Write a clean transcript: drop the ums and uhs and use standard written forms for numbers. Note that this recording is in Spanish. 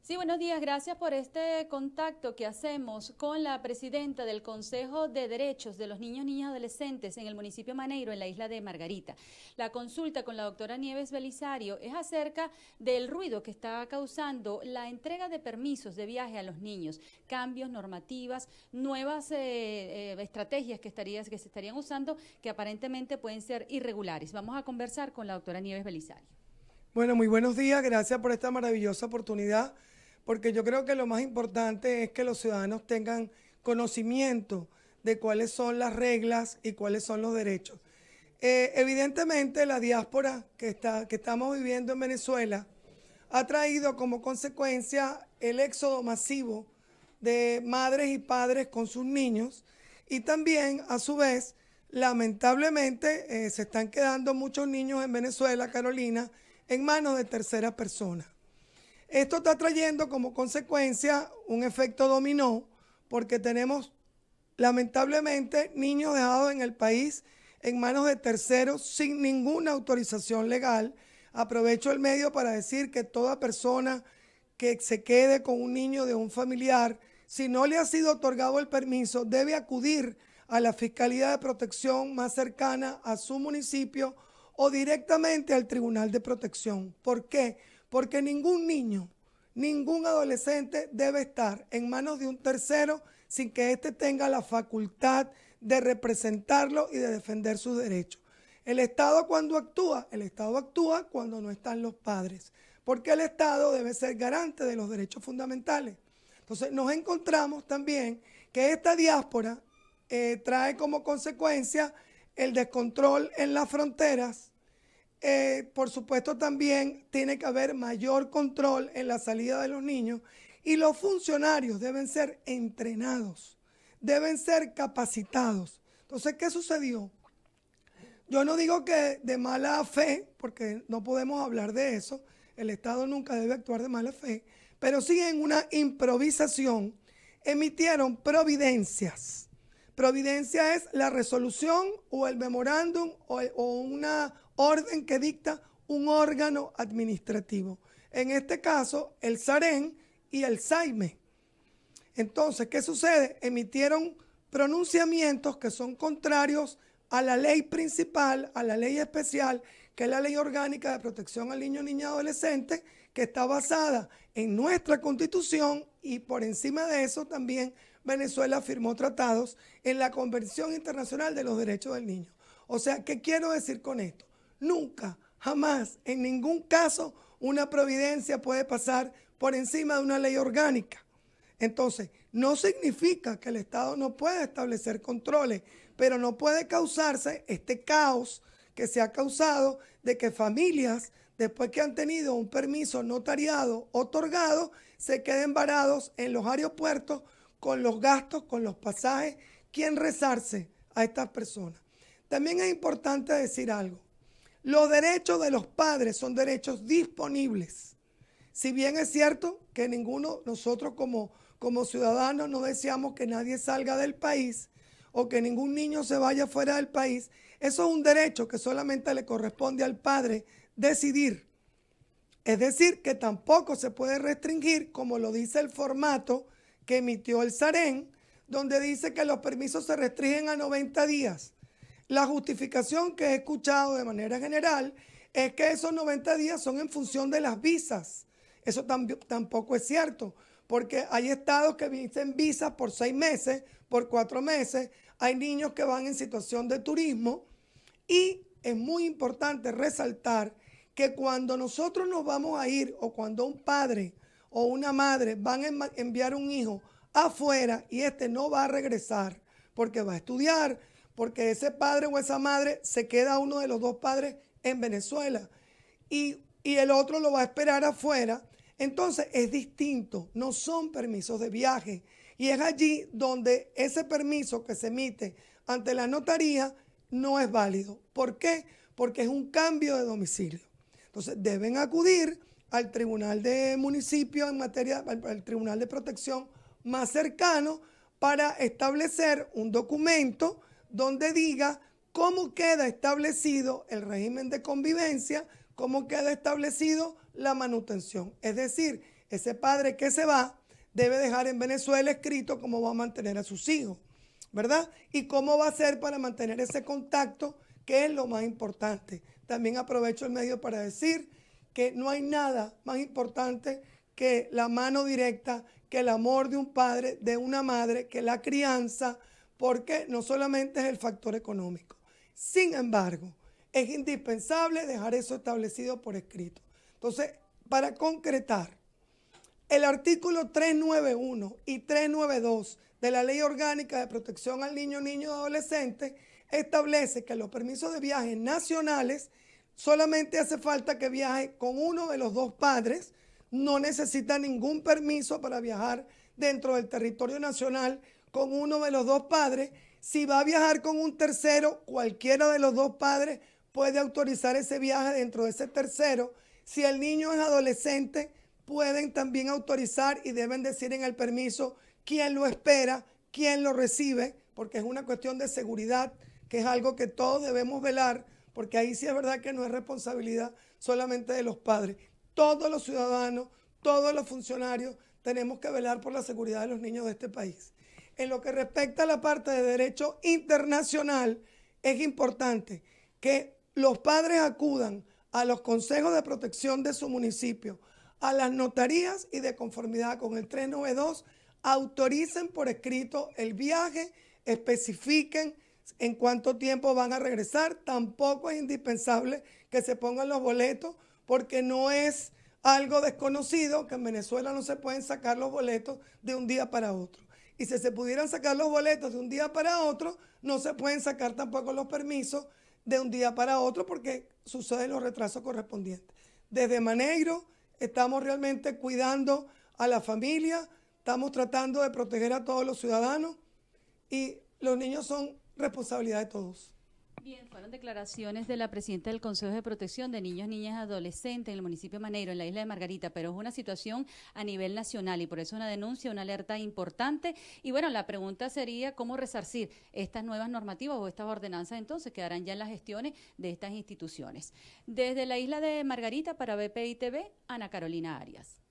Sí, buenos días. Gracias por este contacto que hacemos con la presidenta del Consejo de Derechos de los Niños, Niñas y Adolescentes en el municipio Maneiro, en la isla de Margarita. La consulta con la doctora Nieves Belisario es acerca del ruido que está causando la entrega de permisos de viaje a los niños, cambios, normativas, nuevas estrategias que se estarían usando que aparentemente pueden ser irregulares. Vamos a conversar con la doctora Nieves Belisario. Bueno, muy buenos días, gracias por esta maravillosa oportunidad, porque yo creo que lo más importante es que los ciudadanos tengan conocimiento de cuáles son las reglas y cuáles son los derechos. Evidentemente, la diáspora que estamos viviendo en Venezuela ha traído como consecuencia el éxodo masivo de madres y padres con sus niños y también, a su vez, lamentablemente, se están quedando muchos niños en Venezuela, Carolina, en manos de terceras personas. Esto está trayendo como consecuencia un efecto dominó porque tenemos lamentablemente niños dejados en el país en manos de terceros sin ninguna autorización legal. Aprovecho el medio para decir que toda persona que se quede con un niño de un familiar, si no le ha sido otorgado el permiso, debe acudir a la Fiscalía de Protección más cercana a su municipio o directamente al Tribunal de Protección. ¿Por qué? Porque ningún niño, ningún adolescente debe estar en manos de un tercero sin que éste tenga la facultad de representarlo y de defender sus derechos. El Estado cuando actúa, el Estado actúa cuando no están los padres, porque el Estado debe ser garante de los derechos fundamentales. Entonces nos encontramos también que esta diáspora trae como consecuencia el descontrol en las fronteras. Por supuesto también tiene que haber mayor control en la salida de los niños y los funcionarios deben ser entrenados, deben ser capacitados. Entonces, ¿qué sucedió? Yo no digo que de mala fe, porque no podemos hablar de eso, el Estado nunca debe actuar de mala fe, pero sí en una improvisación emitieron providencias. Providencia es la resolución o el memorándum o una orden que dicta un órgano administrativo. En este caso, el SAREN y el SAIME. Entonces, ¿qué sucede? Emitieron pronunciamientos que son contrarios a la ley principal, a la ley especial, que es la Ley Orgánica de Protección al Niño, Niña y Adolescente, que está basada en nuestra Constitución y por encima de eso también Venezuela firmó tratados en la Convención Internacional de los Derechos del Niño. O sea, ¿qué quiero decir con esto? Nunca, jamás, en ningún caso, una providencia puede pasar por encima de una ley orgánica. Entonces, no significa que el Estado no pueda establecer controles, pero no puede causarse este caos que se ha causado de que familias, después que han tenido un permiso notariado otorgado, se queden varados en los aeropuertos con los gastos, con los pasajes. ¿Quién resarce a estas personas? También es importante decir algo. Los derechos de los padres son derechos disponibles. Si bien es cierto que nosotros como ciudadanos no deseamos que nadie salga del país o que ningún niño se vaya fuera del país, eso es un derecho que solamente le corresponde al padre decidir. Es decir, que tampoco se puede restringir, como lo dice el formato que emitió el SAREN, donde dice que los permisos se restringen a 90 días. La justificación que he escuchado de manera general es que esos 90 días son en función de las visas. Eso tampoco es cierto, porque hay estados que dicen visas por 6 meses, por 4 meses. Hay niños que van en situación de turismo y es muy importante resaltar que cuando nosotros nos vamos a ir o cuando un padre o una madre van a enviar un hijo afuera y este no va a regresar porque va a estudiar, porque ese padre o esa madre se queda uno de los dos padres en Venezuela y el otro lo va a esperar afuera, entonces es distinto, no son permisos de viaje. Y es allí donde ese permiso que se emite ante la notaría no es válido. ¿Por qué? Porque es un cambio de domicilio. Entonces deben acudir al tribunal de municipio al tribunal de protección más cercano para establecer un documento donde diga cómo queda establecido el régimen de convivencia, cómo queda establecido la manutención. Es decir, ese padre que se va debe dejar en Venezuela escrito cómo va a mantener a sus hijos, ¿verdad? Y cómo va a hacer para mantener ese contacto, que es lo más importante. También aprovecho el medio para decir que no hay nada más importante que la mano directa, que el amor de un padre, de una madre, que la crianza, porque no solamente es el factor económico. Sin embargo, es indispensable dejar eso establecido por escrito. Entonces, para concretar, el artículo 391 y 392 de la Ley Orgánica de Protección al Niño, Niño y Adolescente establece que los permisos de viaje nacionales solamente hace falta que viaje con uno de los dos padres, no necesita ningún permiso para viajar dentro del territorio nacional con uno de los dos padres. Si va a viajar con un tercero, cualquiera de los dos padres puede autorizar ese viaje dentro de ese tercero. Si el niño es adolescente, pueden también autorizar y deben decir en el permiso quién lo espera, quién lo recibe, porque es una cuestión de seguridad, que es algo que todos debemos velar, porque ahí sí es verdad que no es responsabilidad solamente de los padres. Todos los ciudadanos, todos los funcionarios tenemos que velar por la seguridad de los niños de este país. En lo que respecta a la parte de derecho internacional, es importante que los padres acudan a los consejos de protección de su municipio, a las notarías y de conformidad con el 392, autoricen por escrito el viaje, especifiquen en cuánto tiempo van a regresar. Tampoco es indispensable que se pongan los boletos, porque no es algo desconocido que en Venezuela no se pueden sacar los boletos de un día para otro. Y si se pudieran sacar los boletos de un día para otro, no se pueden sacar tampoco los permisos de un día para otro, porque suceden los retrasos correspondientes. Desde Maneiro estamos realmente cuidando a la familia, estamos tratando de proteger a todos los ciudadanos, y los niños son responsabilidad de todos. Bien, fueron declaraciones de la presidenta del Consejo de Protección de Niños, Niñas y Adolescentes en el municipio de Maneiro, en la isla de Margarita, pero es una situación a nivel nacional y por eso una denuncia, una alerta importante. Y bueno, la pregunta sería cómo resarcir estas nuevas normativas o estas ordenanzas entonces que harán ya en las gestiones de estas instituciones. Desde la isla de Margarita para BPI TV, Ana Carolina Arias.